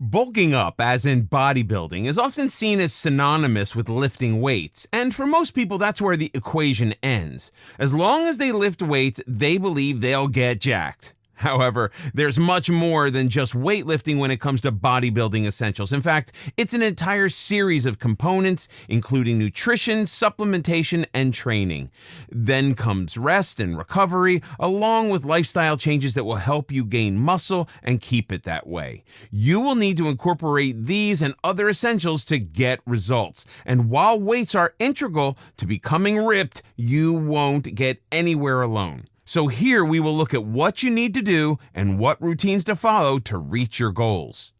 Bulking up, as in bodybuilding, is often seen as synonymous with lifting weights, and for most people that's where the equation ends. As long as they lift weights, they believe they'll get jacked. However, there's much more than just weightlifting when it comes to bodybuilding essentials. In fact, it's an entire series of components, including nutrition, supplementation, and training. Then comes rest and recovery, along with lifestyle changes that will help you gain muscle and keep it that way. You will need to incorporate these and other essentials to get results. And while weights are integral to becoming ripped, you won't get anywhere alone. So here we will look at what you need to do and what routines to follow to reach your goals.